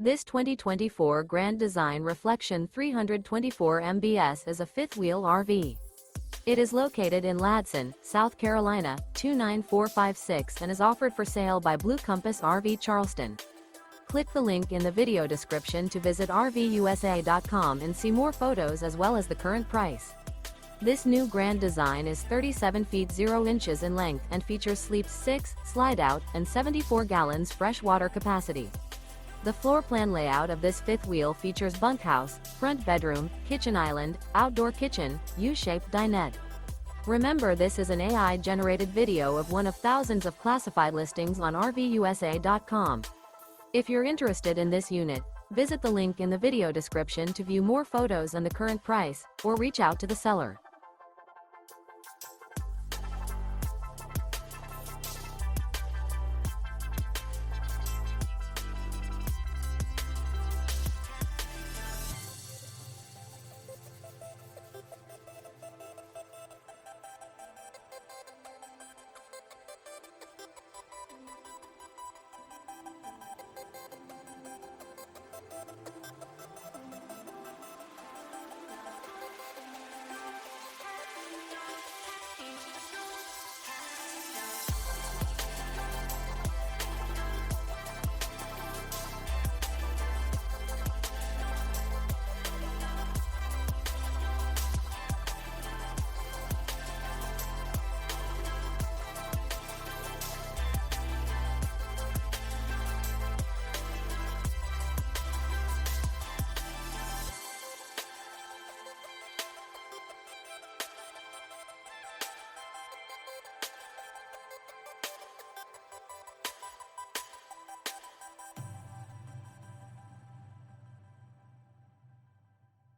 This 2024 Grand Design Reflection 324 MBS is a fifth-wheel RV. It is located in Ladson, South Carolina, 29456 and is offered for sale by Blue Compass RV Charleston. Click the link in the video description to visit RVUSA.com and see more photos as well as the current price. This new Grand Design is 37 feet 0 inches in length and features sleeps 6, slide-out, and 74 gallons fresh water capacity. The floor plan layout of this fifth wheel features bunkhouse, front bedroom, kitchen island, outdoor kitchen, U-shaped dinette. Remember, this is an AI-generated video of one of thousands of classified listings on RVUSA.com. If you're interested in this unit, visit the link in the video description to view more photos and the current price, or reach out to the seller.